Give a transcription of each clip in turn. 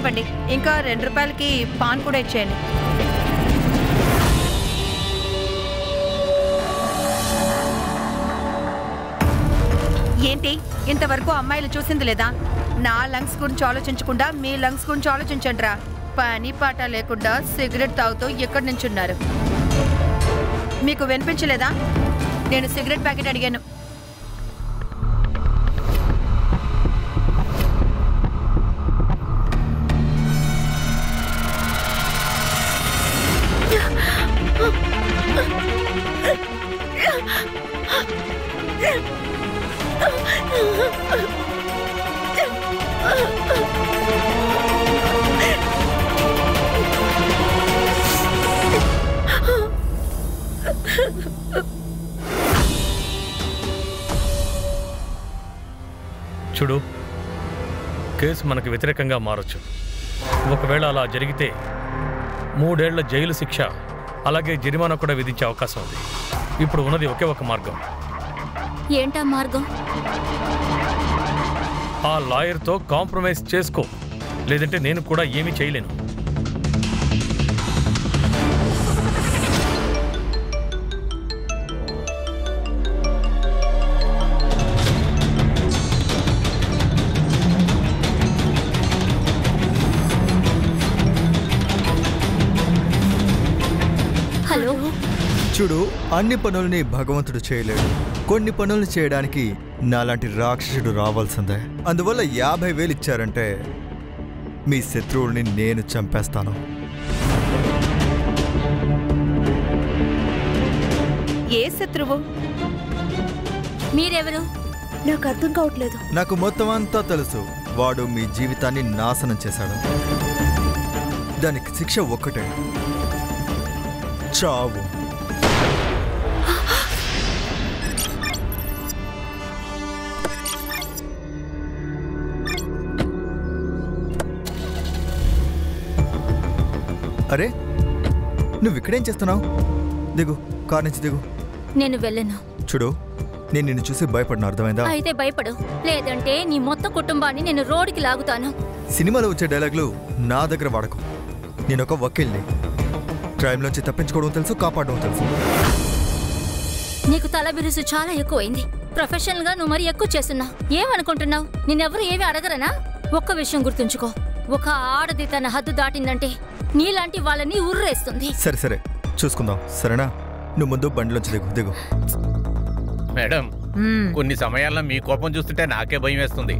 ఇవ్వండి. ఇంకా 2 రూపాయలకి పాన్ కూడా ఇచ్చేయండి. ఏంటి ఇంతవరకు అమ్మాయిలు చూసింది లేదా? నా లంగ్స్ గురించి ఆలోచించకుండా మీ లంగ్స్ గురించి ఆలోచించండిరా. పని పాట లేకుండా సిగరెట్ తాగుతూ ఎక్కడి నుంచి ఉన్నారు? మీకు వినిపించలేదా? నేను సిగరెట్ ప్యాకెట్ అడిగాను. చూడు, కేసు మనకు వ్యతిరేకంగా మారొచ్చు. ఒకవేళ అలా జరిగితే 3 ఏళ్ల జైలు శిక్ష అలాగే జరిమానా కూడా విధించే అవకాశం ఉంది. ఇప్పుడు ఉన్నది ఒకే ఒక మార్గం. ఏంటా మార్గం? ఆ లాయర్తో కాంప్రమైజ్ చేసుకో, లేదంటే నేను కూడా ఏమీ చేయలేను. హలో, చూడు, అన్ని పనుల్ని భగవంతుడు చేయలేడు. కొన్ని పనులు చేయడానికి నాలాంటి రాక్షసుడు రావాల్సిందే. అందువల్ల 50,000 ఇచ్చారంటే మీ శత్రువుల్ని నేను చంపేస్తాను. ఏ శత్రువు? మీరెవరు? నాకు అర్థం కావట్లేదు. నాకు మొత్తం అంతా తెలుసు. వాడు మీ జీవితాన్ని నాశనం చేశాడు. దానికి శిక్ష ఒక్కటే, చావు. అరే, నువ్వు ఇక్కడేం చేస్తున్నావు? దిగు, కార్ నుంచి దిగు. నేను వెళ్ళను. చూడు, నేను నిన్ను చూసి భయపడిన, అర్థమైందా? అయితే భయపడు, లేదంటే నీ మొత్తం కుటుంబాన్ని నేను రోడ్డుకి లాగుతాను. సినిమాలో వచ్చే డైలాగులు నా దగ్గర వాడకు. నేను ఒక వకీల్ని. క్రైమ్లోంచి తప్పించుకోవడం తెలుసు, కాపాడడం తెలుసు. నీకు తల బిరుసు చాలా ఎక్కువైంది. ప్రొఫెషనల్ గా నువ్వు మరి ఎక్కువ చేస్తున్నావు. ఏమనుకుంటున్నావు? నిన్నెవరు ఏమి అడగరనా? ఒక్క విషయం గుర్తుంచుకో, ఒక ఆడది తన హద్దు దాటిందంటే నీలాంటి వాళ్ళని ఉర్రేస్తుంది. సరే సరే, చూసుకుందాం, సరేనా? నువ్వు ముందు బండిలోంచి దిగు. దిగు. మేడం, కొన్ని సమయాల్లో మీ కోపం చూస్తుంటే నాకే భయం వేస్తుంది.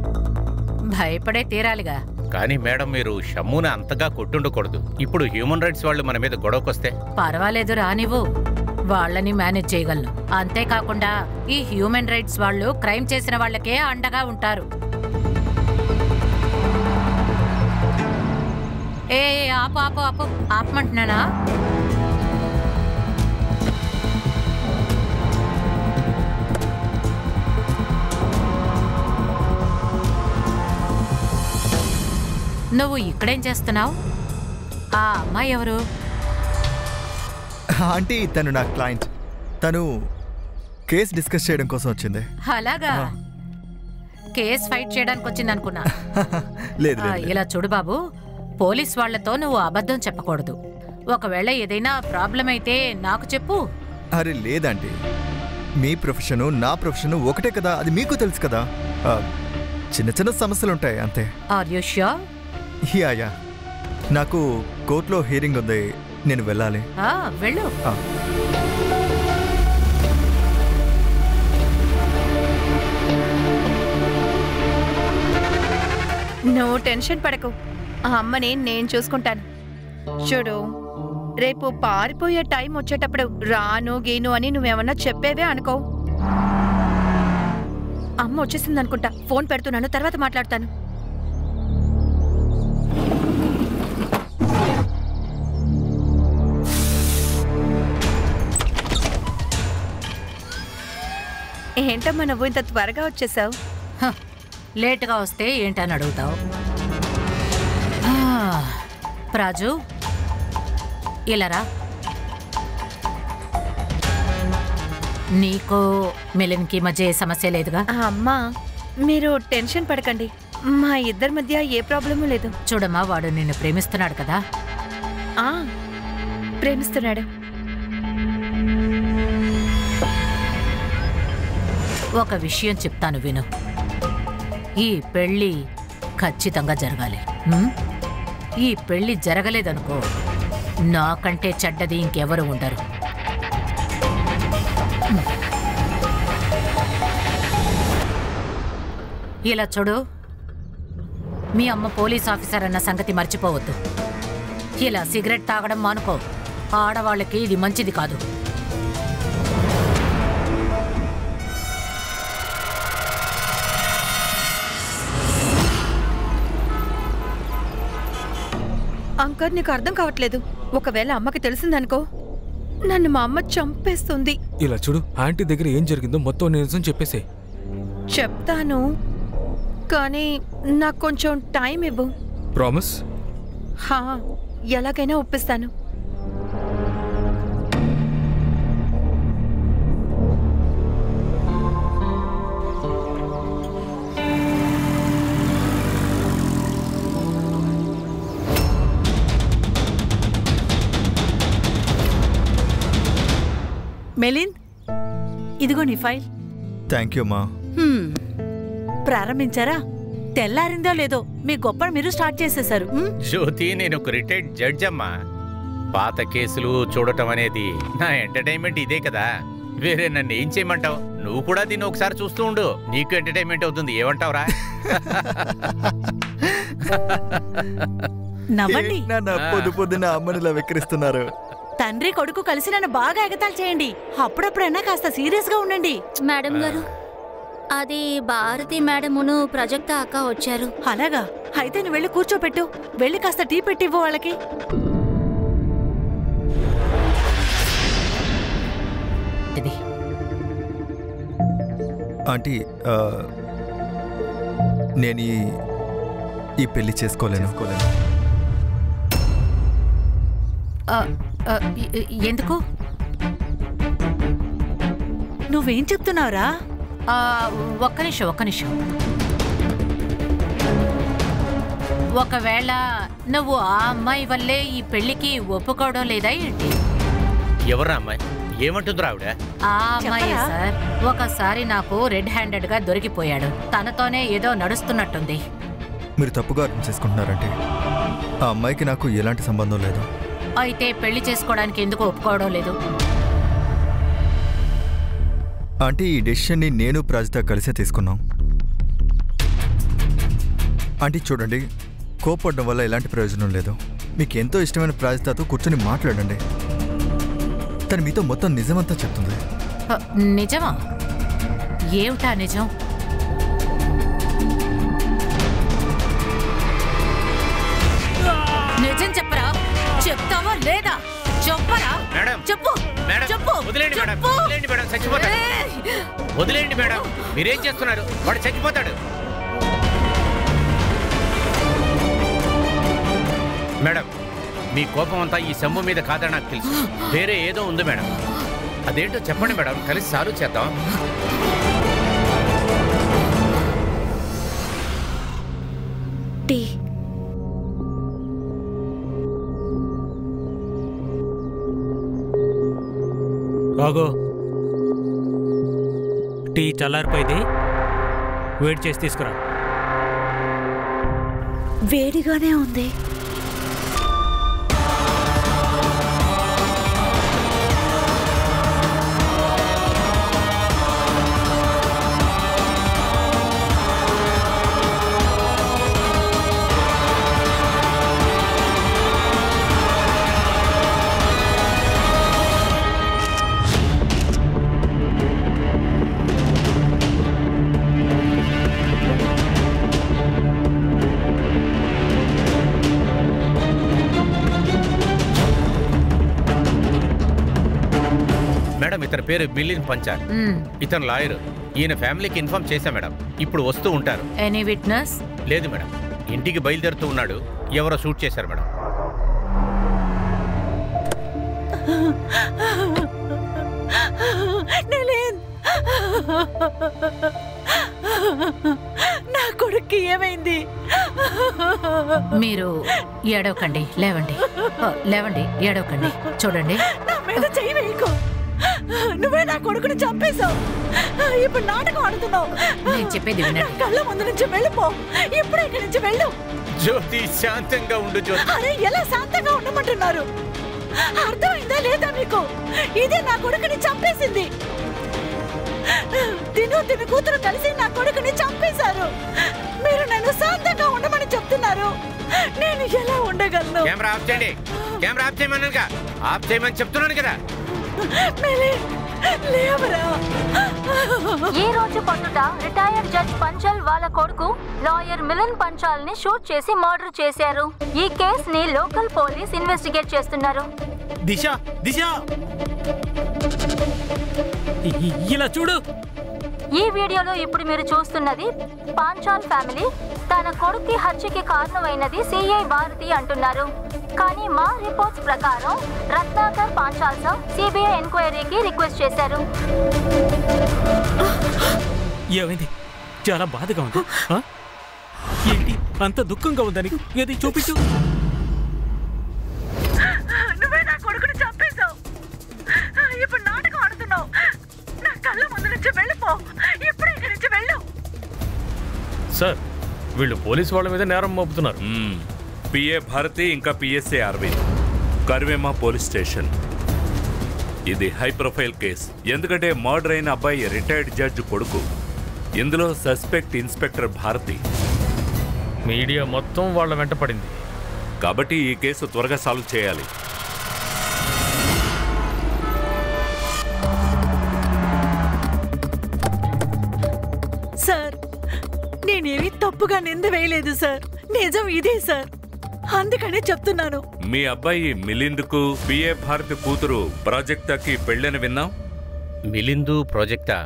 భయపడే తీరాలిగా. కానీ మేడం, మీరు షమ్ముని అంతగా కొట్టుండకూడదు. ఇప్పుడు హ్యూమన్ రైట్స్ వాళ్ళు మన మీద గొడవకొస్తే. పర్వాలేదు, రానివ్వు, వాళ్ళని మేనేజ్ చేయగలను. అంతేకాకుండా ఈ హ్యూమన్ రైట్స్ వాళ్ళు క్రైమ్ చేసిన వాళ్ళకే అండగా ఉంటారు. ఏ ఆపు ఆపు ఆపు, ఆపమంటున్నానా? నువ్వు ఇక్కడేం చేస్తున్నావు? ఆ అమ్మాయి ఎవరు? ఆంటీ, తను నా క్లయింట్. తను కేసు డిస్కస్ చేయడం కోసం వచ్చింది. అలాగా? కేసు ఫైట్ చేయడానికి వచ్చింది అనుకున్నా. లేదు. ఇలా చూడు బాబు, పోలీస్ వాళ్లతో నువ్వు అబద్ధం చెప్పకూడదు. ఒకవేళ ఏదైనా ప్రాబ్లం అయితే నాకు చెప్పు. అరే లేదండి, మీ ప్రొఫెషను నా ప్రొఫెషను ఒకటే కదా, అది మీకు తెలుసు కదా. చిన్న చిన్న సమస్యలు ఉంటాయి అంతే. Are you sure? యా, నాకు కోర్టులో హియరింగ్ ఉంది, నేను వెళ్ళాలి. వెళ్ళు. నువ్వు టెన్షన్ పడకు, ఆ అమ్మని నేను చూసుకుంటాను. చూడు, రేపు పారిపోయే టైం వచ్చేటప్పుడు రాను గీను అని నువ్వేమన్నా చెప్పేవే అనుకో. అమ్మ వచ్చేసింది అనుకుంటా. ఫోన్ పెడుతున్నాను, తర్వాత మాట్లాడతాను. ఏంటమ్మా నువ్వు ఇంత త్వరగా వచ్చేసావు? లేటుగా వస్తే ఏంటని అడుగుతావు? రాజు, ఇలారా. నీకు మిలన్కి మధ్య సమస్య లేదుగా? అమ్మా, మీరు టెన్షన్ పడకండి, మా ఇద్దరి మధ్య ఏ ప్రాబ్లము లేదు. చూడమ్మా, వాడు నిన్ను ప్రేమిస్తున్నాడు కదా. ఆ ప్రేమిస్తున్నాడు. ఒక విషయం చెప్తాను విను. ఈ పెళ్ళి ఖచ్చితంగా జరగాలి. ఈ పెళ్ళి జరగలేదనుకో, నాకంటే చెడ్డది ఇంకెవరు ఉండరు. ఇలా చూడు, మీ అమ్మ పోలీస్ ఆఫీసర్ అన్న సంగతి మర్చిపోవద్దు. ఇలా సిగరెట్ తాగడం మానుకో. ఆడవాళ్ళకి ఇది మంచిది కాదు. అంకర్, నీకు అర్థం కావట్లేదు. ఒకవేళ అమ్మకి తెలిసిందనుకో, నన్ను మా అమ్మ చంపేస్తుంది. ఇలా చూడు, ఆంటీ దగ్గర ఏం జరిగిందో మొత్తం నిజం చెప్పేసే. చెప్తాను, కానీ నాకు కొంచెం టైం ఇవ్వు. ప్రామిస్? హా, ఎలాగైనా ఒప్పిస్తాను. మెలింద్, ఇదిగో నీ ఫైల్. థ్యాంక్ యూ మా. ప్రారంభించారా? తెల్లారిందో లేదో మీ గొప్ప మీరు స్టార్ట్ చేసేశారు. జ్యోతి, నేను ఒక రిటైర్డ్ జడ్జ్ అమ్మా. పాత కేసులు చూడటం అనేది నా ఎంటర్టైన్మెంట్ ఇదే కదా. వేరే నన్ను ఏం చేయమంటావు? నువ్వు కూడా దీన్ని ఒకసారి చూస్తూ ఉండు, నీకు ఎంటర్టైన్మెంట్ అవుతుంది. ఏమంటావురా? నవ్వండి. పొద్దు పొద్దున అమ్మనిలా వెక్కిరిస్తున్నారు. తండ్రి కొడుకు కలిసి నన్ను బాగా ఎగతాళి చేయండి. అప్పుడప్పుడైనా కాస్త సీరియస్ గా ఉండండి. మేడం గారు, అది భారతి మేడమును ప్రజక్త అక్క వచ్చారు. అలాగా? అయితే నువ్వు వెళ్ళి కూర్చోపెట్టు. వెళ్ళి కాస్త టీ పెట్టివ్వు వాళ్ళకి. ఆంటీ, నేను ఈ పెళ్లి చేసుకోలేను. ఎందుకు? నువ్వేం చెప్తున్నావురా? ఒక్క నిమిషం. ఒకవేళ నువ్వు ఆ అమ్మాయి వల్లే ఈ పెళ్లికి ఒప్పుకోవడం లేదా ఏంటి? ఎవరా అమ్మాయి? ఏమంటుందిరా ఆవిడ? ఆ అమ్మాయి సార్, ఒకసారి నాకు రెడ్ హ్యాండెడ్ గా దొరికిపోయాడు. తనతోనే ఏదో నడుస్తున్నట్టుంది. మీరు తప్పుగా అర్థం చేసుకుంటున్నారంటే ఆ అమ్మాయికి నాకు ఎలాంటి సంబంధం లేదు. అయితే పెళ్లి చేసుకోవడానికి ఎందుకు ఒప్పుకోవడం లేదు? ఆంటీ, ఈ డెసిషన్ని నేను ప్రాజిత కలిసే తీసుకున్నాం. ఆంటీ చూడండి, కోపడడం వల్ల ఎలాంటి ప్రయోజనం లేదు. మీకు ఎంతో ఇష్టమైన ప్రాజితతో కూర్చొని మాట్లాడండి. తను మీతో మొత్తం నిజమంతా చెప్తుంది. నిజమా? ఏమిటా నిజం? నిజం చెప్పరా? చెప్తావా లేదా? చెప్పరా? చెప్పు. వదిలేండి మేడం, చచ్చిపోతాడు. వదిలేండి మేడం, మీరేం చేస్తున్నారు? వాడు చచ్చిపోతాడు. మేడం, మీ కోపం అంతా ఈ శంభు మీద కాదని నాకు తెలుసు. వేరే ఏదో ఉంది మేడం. అదేంటో చెప్పండి మేడం, కలిసి సాల్వ్ చేద్దాం. టీ. ఆగో, టీ చల్లారిపోయింది, వేడి చేసి తీసుకురా. వేడిగానే ఉంది. మేడం, ఇతని పేరు మిలింద్ పంచాల్. ఇతను లాయర్. ఈయన ఫ్యామిలీకి ఇన్ఫార్మ్ చేశా మేడం. ఇప్పుడు వస్తూ ఉంటారు. Any witness? లేదు మేడం, ఇంటికి బయలుదేరుతూ ఉన్నాడు. ఎవరో షూట్ చేశారు మేడం. నా కొడుకు లక్కి ఏమైంది? మీరు ఏడవకండి, లేవండి. లేవండి, ఏడవకండి. చూడండి, నా మీద చెయ్యి వేయకు. నువ్వే నా కొడుకుని చంపేశావు. ఇప్పుడు నాటకం ఆడుతున్నావు. నేను చెప్పేది వినండి. కళ్ళ ముందు నుంచి వెళ్ళిపో. ఇప్పుడు ఇక్కడి నుంచి వెళ్ళు. జ్యోతి, శాంతంగా ఉండు జ్యోతి. అరే, ఎలా శాంతంగా ఉండమంటున్నారు? అర్థమైందా లేదా మీకు? ఇదే నా కొడుకుని చంపేసింది. తిను కూతురు కలిసి నా కొడుకుని చంపేశారు. మీరు నన్ను శాంతంగా ఉండమని చెప్తున్నారు. నేను ఎలా ఉండగలను? కెమెరా ఆఫ్ చేయండి. కెమెరా ఆఫ్ చేయమన్నానుగా. ఆఫ్ చేయమని చెప్తున్నాను కదా. ఈ రోజు పొద్దుట రిటైర్డ్ జడ్జ్ పంచాల్ వాళ్ళ కొడుకు లాయర్ మిలన్ పంచాల్ ని షూట్ చేసి మర్డర్ చేశారు. ఈ కేస్ ని లోకల్ పోలీస్ ఇన్వెస్టిగేట్ చేస్తున్నారు. దిశ దిశ ఇలా చూడు. ఈ వీడియోలో ఇప్పుడు మీరు చూస్తున్నది పాంచాల్ ఫ్యామిలీ. తన కొడుకు హత్యకి కారణమైనది సిఐ భారతి అంటున్నారు. కానీ మా రిపోర్ట్స్ ప్రకారం రత్నాకర్ పాంచాల్ సార్ సిబిఐ ఎంక్వైరీకి రిక్వెస్ట్ చేశారు. ఏమైంది? చాలా బాధగా ఉంది. ఏంటి అంత దుఃఖంగా ఉందని? ఏది చూపించు. నువ్వే నా కొడుకుని చంపేశావు. ఇప్పుడు నాటకం ఆడుతున్నావు. నా కళ్ళ ముందు నుంచి వెళ్ళిపో. ఇప్పుడు ఇక్కడి నుంచి వెళ్ళు. సార్, వీళ్ళు పోలీసు వాళ్ళ మీద నేరం మోపుతున్నారు. పిఏ భారతి ఇంకా పిఎస్ఏ అరవింద్, కర్వేమా పోలీస్ స్టేషన్. ఇది హై ప్రొఫైల్ కేస్. ఎందుకంటే మర్డర్ అయిన అబ్బాయి రిటైర్డ్ జడ్జ్ కొడుకు. ఇందులో సస్పెక్ట్ ఇన్స్పెక్టర్ భారతి. మీడియా మొత్తం వాళ్ళ వెంట పడింది కాబట్టి ఈ కేసు త్వరగా సాల్వ్ చేయాలి. సార్, నేనేమి తప్పుగా నింద వేయలేదు సార్. నిజం ఇదే సార్. అందుకనే చెప్తున్నాను. మీ అబ్బాయి మిలింద్కు పిఏ భారతి కూతురు ప్రాజెక్టాకి పెళ్ళని విన్నాం. మిలిందు ప్రాజెక్టా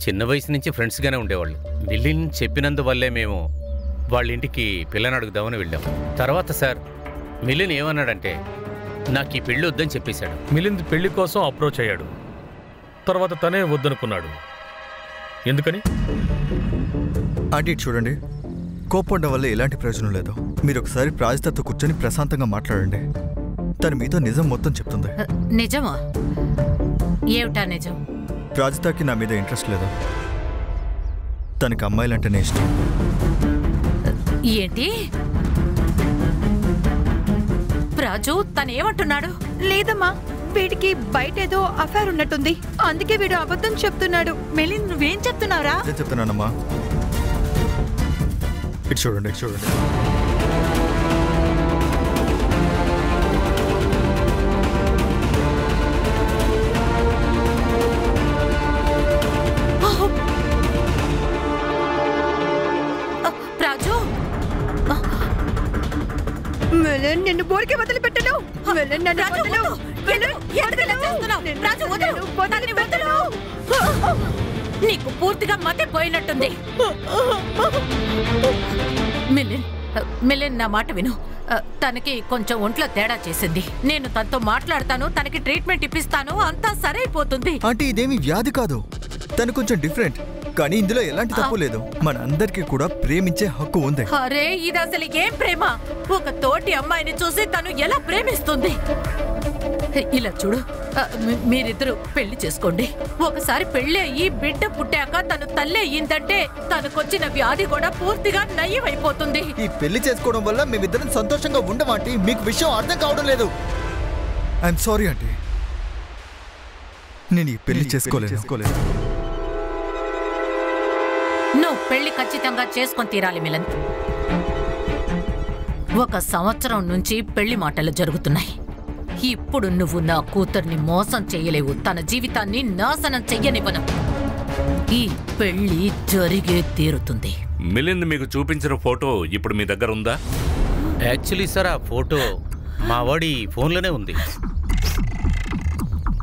చిన్న వయసు నుంచి ఫ్రెండ్స్గానే ఉండేవాళ్ళు. మిలిన్ చెప్పినందువల్లే మేము వాళ్ళ ఇంటికి పిల్లని అడుగుదామని వెళ్ళాం. తర్వాత సార్, మిలిన్ ఏమన్నాడంటే నాకు ఈ పెళ్ళి వద్దని చెప్పేశాడు. మిలింద్ పెళ్లి కోసం అప్రోచ్ అయ్యాడు. తర్వాత తనే వద్దనుకున్నాడు. ఎందుకని? ఆంటీ చూడండి, కోపడడం వల్ల ఎలాంటి ప్రయోజనం లేదు. మీరు ఒకసారి ప్రాజెక్ట్తో కూర్చొని ప్రశాంతంగా మాట్లాడండి. తను మీతో నిజం మొత్తం చెప్తుంది. నిజమా? ఏమిటా నిజం? ప్రాజెక్ట్కి నా మీద ఇంట్రెస్ట్ లేదు. తనకి అమ్మాయిలంటేనే ఇష్టం. ఏంటి రాజు, తనేమంటున్నాడు? లేదమ్మా, వీడికి బయట ఏదో అఫైర్ ఉన్నట్టుంది. అందుకే వీడు అబద్ధం చెప్తున్నాడు. మిలింద్, నువ్వేం చెప్తున్నావురా? చెప్తున్నానమ్మా. ఇటు చూడండి, ఇటు చూడండి. రాజు, మిలిన్ నిన్ను బోర్కే వదిలి పెట్టను. మిలిన్ నన్ను వదలు. నీకు పూర్తిగా మతి పోయినట్టుంది. మిలిన్ నా మాట విను. తనకి కొంచెం ఒంట్లో తేడా చేసింది. నేను తనతో మాట్లాడతాను, తనకి ట్రీట్మెంట్ ఇప్పిస్తాను, అంతా సరైపోతుంది. అంటే ఇదేమి వ్యాధి కాదు, తను కొంచెం డిఫరెంట్. కానీ ఇందులో ఎలాంటి తప్పు లేదు. మనందరికీ కూడా ప్రేమించే హక్కు ఉంది. అరే, ఇది అసలు ఏం ప్రేమ? ఒక తోటి అమ్మాయిని చూసి తను ఎలా ప్రేమిస్తుంది? ఇలా చూడు, మీరిద్దరు పెళ్లి చేసుకోండి. ఒకసారి పెళ్లి అయ్యి బిడ్డ పుట్టాక తను తల్లి అయ్యిందంటే తనకొచ్చిన వ్యాధి కూడా పూర్తిగా నయ్యమైపోతుంది. ఈ పెళ్లి చేసుకోవడం వల్ల మేమిద్దరం సంతోషంగా ఉండమాంటి. మీకు విషయం అర్థం కావడం లేదు. ఐఎమ్ సారీ ఆంటీ, నేను ఈ పెళ్లి చేసుకోలేదు. నువ్వు పెళ్లి ఖచ్చితంగా చేసుకొని తీరాలి మిలన్. 1 సంవత్సరం నుంచి పెళ్లి మాటలు జరుగుతున్నాయి. ఇప్పుడు నువ్వు నా కూతుర్ని మోసం చెయ్యలేవు. తన జీవితాన్ని నాశనం చెయ్యనివ్వను. ఈ పెళ్లి జరిగే తీరుతుంది. మిలింద్ మీకు చూపించిన ఫోటో ఇప్పుడు మీ దగ్గర ఉందా? యాక్చువల్లీ సార్, ఆ ఫోటో మా వాడి ఫోన్లోనే ఉంది.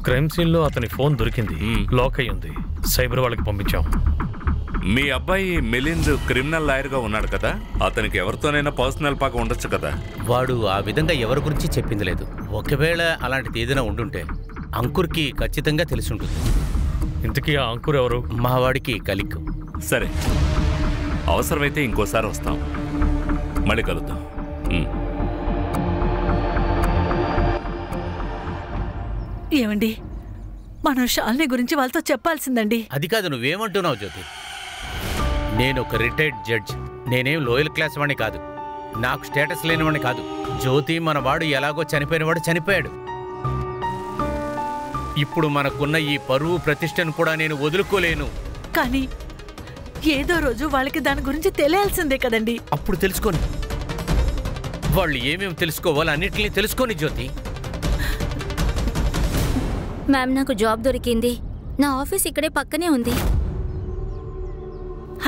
క్రైమ్ సీన్లో అతని ఫోన్ దొరికింది, లాక్ అయి ఉంది. సైబర్ వాళ్ళకి పంపించాం. మీ అబ్బాయి మిలింద్ క్రిమినల్ లాయర్గా ఉన్నాడు కదా, అతనికి ఎవరితోనైనా పర్సనల్ పాక ఉండొచ్చు కదా. వాడు ఆ విధంగా ఎవరి గురించి చెప్పింది లేదు. ఒకవేళ అలాంటిది ఏదైనా ఉండుంటే అంకుర్కి ఖచ్చితంగా తెలిసి ఉంటుంది. ఇంతకీ ఆ అంకుర్ ఎవరు? మా వాడికి కలిక్. సరే, అవసరమైతే ఇంకోసారి వస్తాం. మళ్ళీ కలుద్దాం. ఏమండి, మనం శాలిని గురించి వాళ్ళతో చెప్పాల్సిందండి. అది కాదు, నువ్వేమంటున్నావు జ్యోతి? నేను ఒక రిటైర్డ్ జడ్జ్. నేనేం లోయల్ క్లాస్ వాడిని కాదు, నాకు స్టేటస్ లేనివాడిని కాదు. జ్యోతి మనవాడు ఎలాగో చనిపోయినవాడు చనిపోయాడు. ఇప్పుడు మనకున్న ఈ పరువు ప్రతిష్టను కూడా నేను వదులుకోలేను. కానీ ఏదో రోజు వాళ్ళకి దాని గురించి తెలియాల్సిందే కదండి. అప్పుడు తెలుసుకొని వాళ్ళు ఏమేమి తెలుసుకోవాలి అన్నిటినీ తెలుసుకొని జ్యోతి. మ్యామ్, నాకు జాబ్ దొరికింది. నా ఆఫీస్ ఇక్కడే పక్కనే ఉంది.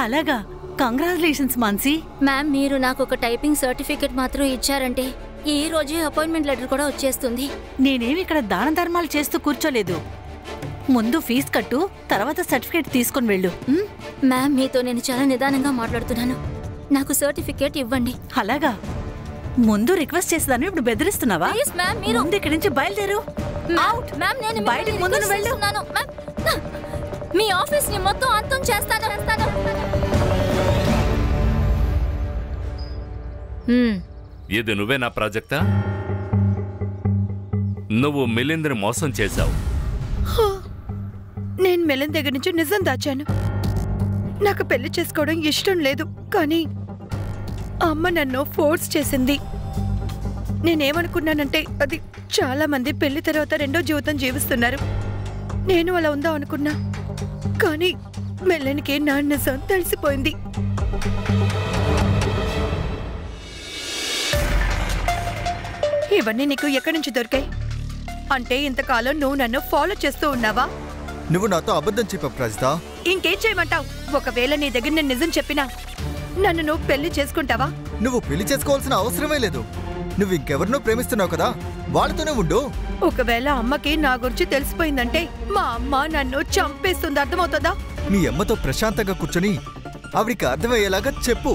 అలాగా? కంగ్రాచులేషన్స్ మాన్సీ. మ్యామ్, మీరు నాకు ఒక టైపింగ్ సర్టిఫికెట్ మాత్రం ఇచ్చారంటే ఈ రోజే అపాయింట్మెంట్ లెటర్ కూడా వచ్చేస్తుంది. నేనేమి ఇక్కడ దాన ధర్మాలు చేస్తూ కూర్చోలేదు. ముందు ఫీజు కట్టు, తర్వాత సర్టిఫికేట్ తీసుకొని వెళ్ళు. మ్యామ్, మీతో నేను చాలా నిదానంగా మాట్లాడుతున్నాను. నాకు సర్టిఫికేట్ ఇవ్వండి. అలాగా? ముందు రిక్వెస్ట్ చేసేదాన్ని ఇప్పుడు బెదిరిస్తున్నావా? ప్లీజ్ మ్యామ్, మీరు ముందు ఇక్కడి నుంచి బయలుదేరు. అవుట్. మ్యామ్, నేను బయటికి ముందు నువ్వు వెళ్ళు. మ్యామ్, మీ ఆఫీస్ ని మొత్తం అంతం చేస్తాను. ఇది నువ్వే నా ప్రాజెక్టా? నువ్వు మిలింద్ని మోసం చేశావు. నేను మిలింద్ దగ్గర నుంచి నిజం దాచాను. నాకు పెళ్లి చేసుకోవడం ఇష్టం లేదు, కానీ అమ్మ నన్ను ఫోర్స్ చేసింది. నేనేమనుకున్నానంటే అది చాలా మంది పెళ్లి తర్వాత రెండో జీవితం జీవిస్తున్నారు. నేను అలా ఉందా అనుకున్నా, కానీ మెల్లనికి నా నిజం తెలిసిపోయింది. ఇవన్నీ నీకు ఎక్కడి నుంచి దొరికాయి? అంటే ఇంతకాలం నువ్వు నన్ను ఫాలో చేస్తూ ఉన్నావా? నువ్వు నాతో అబద్ధం చెప్పావు ప్రజిత. ఇంకేం చేయమంటావు? ఒకవేళ నీ దగ్గర నేను నిజం చెప్పినా నన్ను నువ్వు పెళ్లి చేసుకుంటావా? నువ్వు పెళ్లి చేసుకోవాల్సిన అవసరమే లేదు. నువ్వు ఇంకెవరినో ప్రేమిస్తున్నావు కదా, వాళ్ళతోనే ఉండు. ఒకవేళ అమ్మకి నా గురించి తెలిసిపోయిందంటే మా అమ్మ నన్ను చంపేస్తుంది. అర్థమవుతుందా? మీ అమ్మతో ప్రశాంతంగా కూర్చొని ఆవిడికి అర్థమయ్యేలాగా చెప్పు.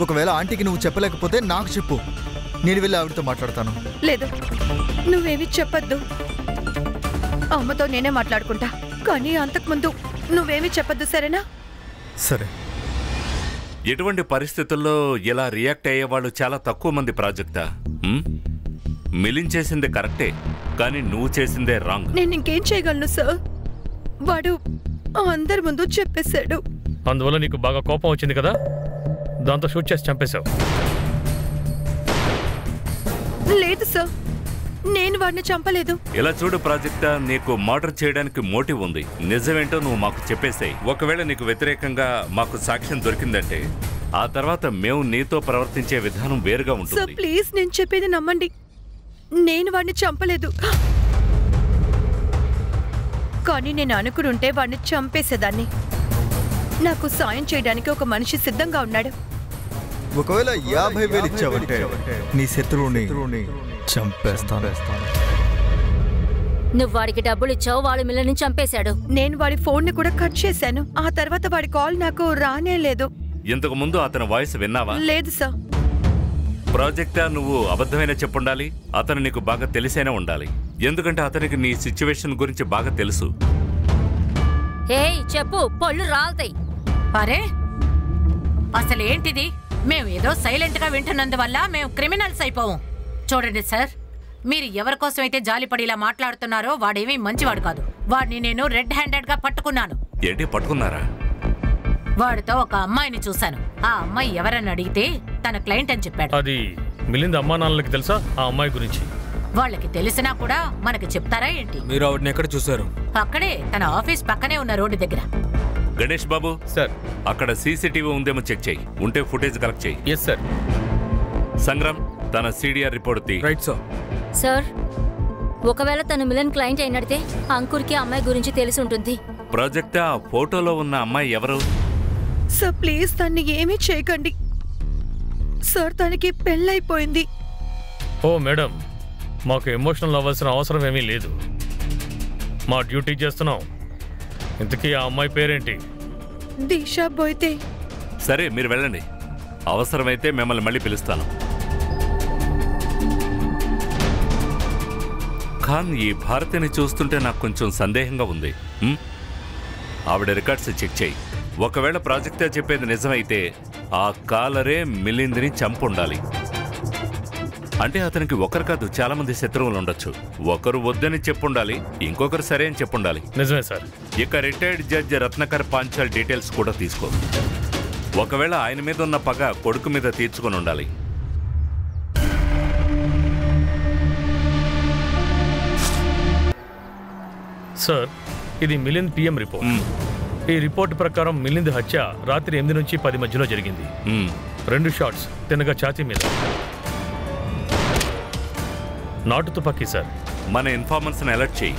ఒకవేళ ఆంటీకి నువ్వు చెప్పలేకపోతే నాకు చెప్పు, నేను వెళ్ళి ఆవిడతో మాట్లాడతాను. లేదు, నువ్వేమి చెప్పద్దు. అమ్మతో నేనే మాట్లాడుకుంటా, కానీ అంతకుముందు నువ్వేమి చెప్పద్దు, సరేనా? సరే. ఎటువంటి పరిస్థితుల్లో ఇలా రియాక్ట్ అయ్యేవాళ్ళు చాలా తక్కువ మంది ప్రాజెక్టా. మిలిన్ చేసిందే కరెక్టే, కానీ నువ్వు చేసిందే రాంగ్. నేను ఇంకేం చేయగలను సార్? వాడు అందరి ముందు చెప్పేశాడు. అందువల్ల నీకు బాగా కోపం వచ్చింది కదా, దాంతో షూట్ చేసి చంపేశావు. లేదు సార్, నేను వాడిని చంపలేదు. ఇలా చూడు ప్రాజెక్టా, నీకు మర్డర్ చేయడానికి మోటివ్ ఉంది. నిజమేంటో నువ్వు మాకు చెప్పేసాయి. ఒకవేళ నీకు వ్యతిరేకంగా మాకు సాక్ష్యం దొరికిందంటే ఆ తర్వాత మేము నీతో ప్రవర్తించే విధానం వేరుగా సార్ ఉంటుంది. ప్లీజ్, నేను చెప్పేది నమ్మండి. నేను వాడిని చంపలేదు, కానీ నేను అనుకునుంటే వాడిని చంపేసేదాన్ని. నాకు సాయం చేయడానికి ఒక మనిషి సిద్ధంగా ఉన్నాడు. ఒకవేళ 50,000 ఇచ్చావంటే నీ శత్రువుని చంపేస్తాను. నువ్వు వాడికి డబ్బులు ఇచ్చావు, వాడు మిల్లని చంపేశాడు. నేను వాడి ఫోన్ ని కూడా కట్ చేశాను. ఆ తర్వాత వాడి కాల్ నాకు రానే లేదు. ఇంతకు ముందు అతని వాయిస్ విన్నావా? లేదు సార్. ప్రాజెక్టా, నువ్వు అబద్ధమైన చెప్పుండాలి. అతను నీకు బాగా తెలిసైనా ఉండాలి, ఎందుకంటే అతనికి నీ సిచ్యువేషన్ గురించి బాగా తెలుసు. ఏయ్ చెప్పు, పళ్ళు రాలుతాయి. అరే అసలేంటిది? మేము ఏదో సైలెంట్ గా వింటున్నందువల్ల మేము క్రిమినల్స్ అయిపోవు. చూడండి సార్, మీరు ఎవరి కోసం అయితే జాలిపడి ఇలా మాట్లాడుతున్నారో వాడేమీ మంచివాడు కాదు. వాడిని నేను రెడ్ హ్యాండెడ్ గా పట్టుకున్నాను. ఏంటి పట్టుకున్నారా? వాడితో ఒక అమ్మాయిని చూశాను. ఆ అమ్మాయి ఎవరని అడిగితే తన క్లయింట్ అని చెప్పాడు. అది మిలింద్ అమ్మా నాన్నలకి తెలుసా ఆ అమ్మాయి గురించి? వాళ్ళకి తెలిసినా కూడా మనకి చెప్తారా ఏంటి? మీరు ఆవిడని ఎక్కడ చూసారు? అక్కడే, తన ఆఫీస్ పక్కనే ఉన్న రోడ్డు దగ్గర. గణేష్ బాబు సార్, అక్కడ సీసీటీవీ ఉందేమో చెక్ చేయి, ఉంటే ఫుటేజ్ కలెక్ట్ చేయి. Yes sir. సంగ్రామ్, తన సిడిఆర్ రిపోర్ట్ తీ. Right sir. సార్, ఒకవేళ తను మిలన్ క్లయింట్ అయినడితే అంకుర్కి అమ్మాయి గురించి తెలిసి ఉంటుంది. ప్రాజెక్ట్, ఆ ఫోటోలో ఉన్న అమ్మాయి ఎవరు? సార్ ప్లీజ్, తన్ని ఏమీ చేయకండి సార్. తనకి పెళ్ళైపోయింది. ఓ మేడం, మాకు ఎమోషనల్ అవ్వాల్సిన అవసరం ఏమీ లేదు. మా డ్యూటీ చేస్తున్నాం. ఇంతకీ ఆ అమ్మాయి పేరేంటి? దిశా బోయితే. సరే, మీరు వెళ్ళండి. అవసరమైతే మిమ్మల్ని మళ్ళీ పిలుస్తాను. ఖాన్, ఈ భారతిని చూస్తుంటే నాకు కొంచెం సందేహంగా ఉంది. ఆవిడ రికార్డ్స్ చెక్ చేయి. ఒకవేళ ప్రాజెక్టే చెప్పేది నిజమైతే ఆ కాలరే మిలింద్ని చంపుండాలి. అంటే అతనికి ఒకరు కాదు, చాలా మంది శత్రువులు ఉండొచ్చు. ఒకరు వద్దని చెప్పుండాలి, ఇంకొకరు సరే అని చెప్పుండాలి. నిజమే సార్. ఇక retired judge Ratnakar Panchal details కూడా తీసుకో. ఒకవేళ ఆయన మీద ఉన్న పగ కొడుకు మీద తీర్చుకొని ఉండాలి. సార్, ఇది మిలింద్ పిఎం రిపోర్ట్. ఈ రిపోర్ట్ ప్రకారం మిలింద్ హత్య రాత్రి 8 నుంచి 10 మధ్యలో జరిగింది. 2 షాట్స్ తినగా ఛాతీ మీద. నాటు తుపాకీ సార్. మన ఇన్ఫార్మర్స్ని అలర్ట్ చేయి.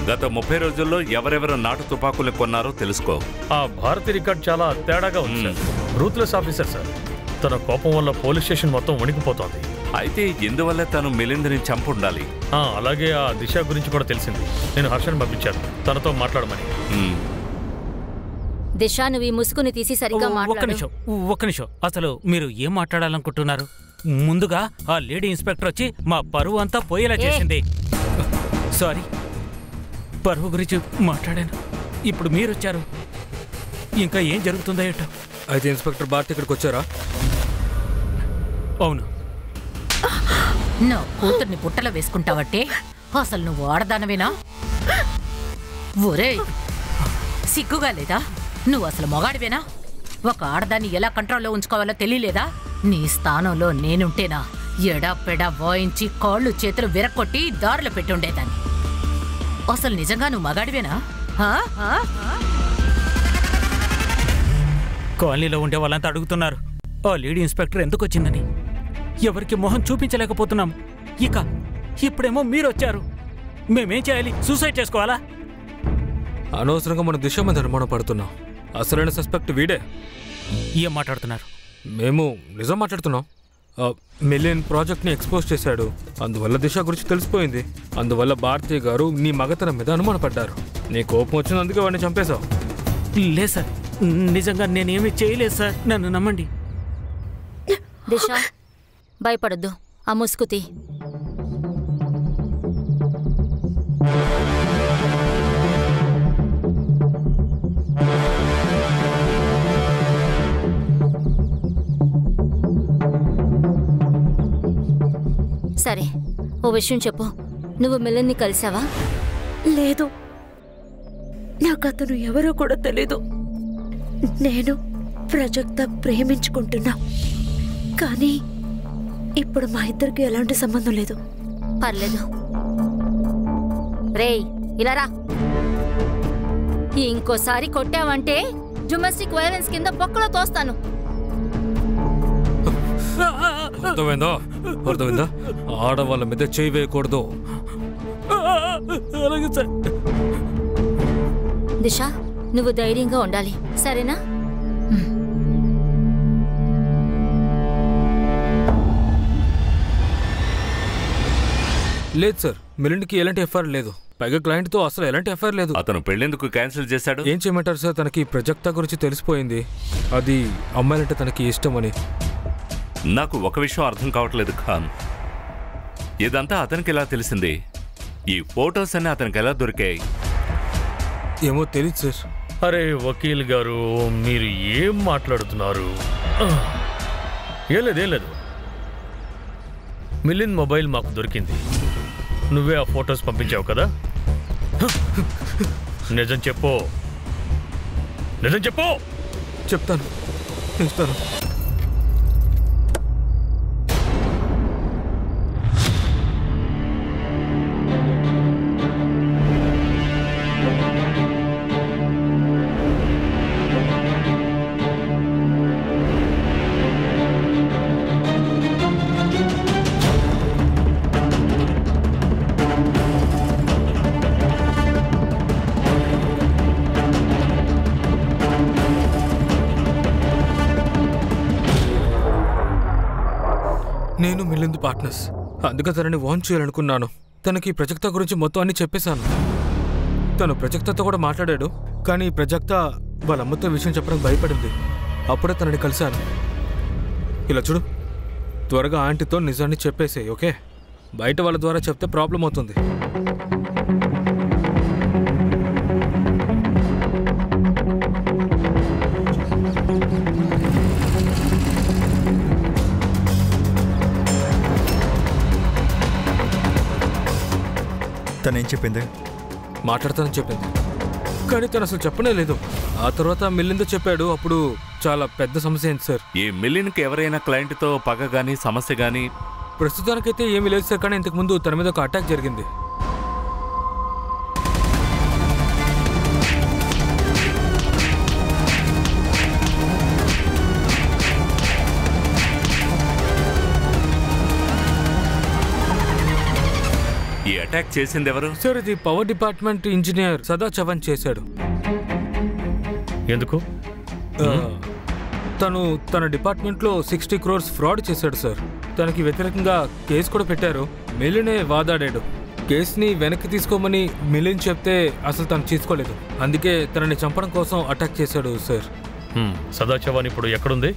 గత 30 రోజుల్లో ఎవరెవరు నాటు తుపాకులు కొన్నారో తెలుసుకో. ఆ భారతీయ రికార్డ్ చాలా తేడాగా ఉంది సార్. Ruthless officer sir. తన కోపం వల్ల పోలీస్ స్టేషన్ మొత్తం వణికిపోతోంది. అయితే ఇందువల్ల తను మిలింద్ని చంపుండాలి. అలాగే ఆ దిశ గురించి కూడా తెలిసింది. నేను హర్షను పంపించాను తనతో మాట్లాడమని. దిశ, నువ్వు ఈ ముసుగుని తీసి సరిగ్గా మాట్లాడు. ఒక్క నిమిషం. అసలు మీరు ఏం మాట్లాడాలనుకుంటున్నారు? ముందుగా ఆ లేడీ ఇన్స్పెక్టర్ వచ్చి మా పరువు అంతా పోయేలా చేసింది. సారీ, పరువు గురించి మాట్లాడాను. ఇప్పుడు మీరు వచ్చారు, ఇంకా ఏం జరుగుతుందో ఏటో. అయితే ఇన్స్పెక్టర్ భారతి ఇక్కడికి వచ్చారా? అవును. నా కూతుర్ని పుట్టలో వేసుకుంటావట్టే? అసలు నువ్వు ఆడదానవేనా? ఒరే, సిగ్గుగా లేదా? నువ్వు అసలు మొగాడివేనా? ఒక ఆడదాన్ని ఎలా కంట్రోల్లో ఉంచుకోవాలో తెలియలేదా? నీ స్థానంలో నేనుంటేనా ఎడా పెడా వాయించి కాళ్ళు చేతులు విరక్కొట్టి దారిలో పెట్టి ఉండేదాన్ని. అసలు నిజంగా నువ్వు మగాడివేనా? కాలనీలో ఉండే వాళ్ళంతా అడుగుతున్నారు ఆ లేడీ ఇన్స్పెక్టర్ ఎందుకు వచ్చిందని. ఎవరికి మొహం చూపించలేకపోతున్నాం. ఇప్పుడేమో మీరు వచ్చారు. మేమేం చేయాలి? సూసైడ్ చేసుకోవాలా? అనవసరంగా మన దిశ మీద అనుమానం పడుతున్నాం. అసలైన సస్పెక్ట్ వీడే. ఏం మాట్లాడుతున్నారు? మేము నిజం మాట్లాడుతున్నాం. మిలియన్ ప్రాజెక్ట్ని ఎక్స్పోజ్ చేశాడు, అందువల్ల దిశ గురించి తెలిసిపోయింది. అందువల్ల భారతీయ గారు నీ మగతనం మీద అనుమానపడ్డారు. నీ కోపం వచ్చినందుకే వాడిని చంపేశావు. లేదు సార్, నిజంగా నేనేమీ చేయలేదు సార్, నన్ను నమ్మండి. దిశ, భయపడొద్దు. ఆ ముసుగుతి. సరే, ఓ విషయం చెప్పు. నువ్వు మిలన్ని కలిసావా? లేదు, నాకు అతను ఎవరో కూడా తెలీదు. నేను ప్రాజెక్ట్తో ప్రేమించుకుంటున్నా, కానీ ఇప్పుడు మా ఇద్దరికి ఎలాంటి సంబంధం లేదు. పర్లేదు. రేయ్, ఇలా రా. ఇంకోసారి కొట్టావంటే డొమెస్టిక్ వైలెన్స్ కింద బొక్కలో తోస్తాను. అర్థమైందా? ఆడవాళ్ళ మీద చేయి వేయకూడదు. దిశ, నువ్వు ధైర్యంగా ఉండాలి, సరేనా? లేదు సార్, మిలిండ్కి ఎలాంటి ఎఫ్ఐఆర్ లేదు. పైగా క్లయింట్తో అసలు ఎలాంటి ఎఫ్ఐఆర్ లేదు. అతను పెళ్ళెందుకు క్యాన్సిల్ చేశాడు? ఏం చేయమంటారు సార్, తనకి ప్రజెక్టా గురించి తెలిసిపోయింది. అది అమ్మాయిలంటే తనకి ఇష్టమని. నాకు ఒక విషయం అర్థం కావట్లేదు ఖాన్. ఇదంతా అతనికి ఎలా తెలిసింది? ఈ ఫోటోస్ అన్నీ అతనికి ఎలా దొరికాయి? ఏమో తెలియదు సార్. అరే వకీల్ గారు, మీరు ఏం మాట్లాడుతున్నారు? ఏం లేదు. మిలింద్ మొబైల్ మాకు దొరికింది. నువ్వే ఆ ఫొటోస్ పంపించావు కదా? నిజం చెప్పు. చెప్తాను. నేను మిలింద్ పార్ట్నర్స్, అందుకే తనని వార్న్ చేయాలనుకున్నాను. తనకి ప్రజెక్టా గురించి మొత్తం అన్ని చెప్పేశాను. తను ప్రజెక్టాతో కూడా మాట్లాడాడు, కానీ ప్రజెక్టా వాళ్ళ అమ్మతో విషయం చెప్పడానికి భయపడింది. అప్పుడే తనని కలిశాను. ఇలా చూడు, త్వరగా ఆంటీతో నిజాన్ని చెప్పేసేయి, ఓకే? బయట వాళ్ళ ద్వారా చెప్తే ప్రాబ్లం అవుతుంది. తనేం చెప్పింది? మాట్లాడతానని చెప్పింది, కానీ తను అసలు చెప్పనే లేదు. ఆ తర్వాత మిల్లిందో చెప్పాడు. అప్పుడు చాలా పెద్ద సమస్య అయింది సార్. ఈ మిలిన్కి ఎవరైనా క్లయింట్తో పగ గానీ సమస్య గానీ? ప్రస్తుతానికైతే ఏమీ లేదు సార్, కానీ ఇంతకుముందు తన మీద ఒక అటాక్ జరిగింది. ఈ అటాక్ చేసింది ఎవరు? సార్ ఇది పవర్ డిపార్ట్మెంట్ ఇంజనీర్ సదా చవన్ చేశాడు. ఎందుకు? తను తన డిపార్ట్మెంట్లో 60 crores ఫ్రాడ్ చేశాడు సార్. తనకి వ్యతిరేకంగా కేసు కూడా పెట్టారు. మిలినే వాదాడాడు. కేసుని వెనక్కి తీసుకోమని మిలిన్ చెప్తే అసలు తను తీసుకోలేదు. అందుకే తనని చంపడం కోసం అటాక్ చేశాడు సార్. సదా చవాన్ ఇప్పుడు ఎక్కడుంది?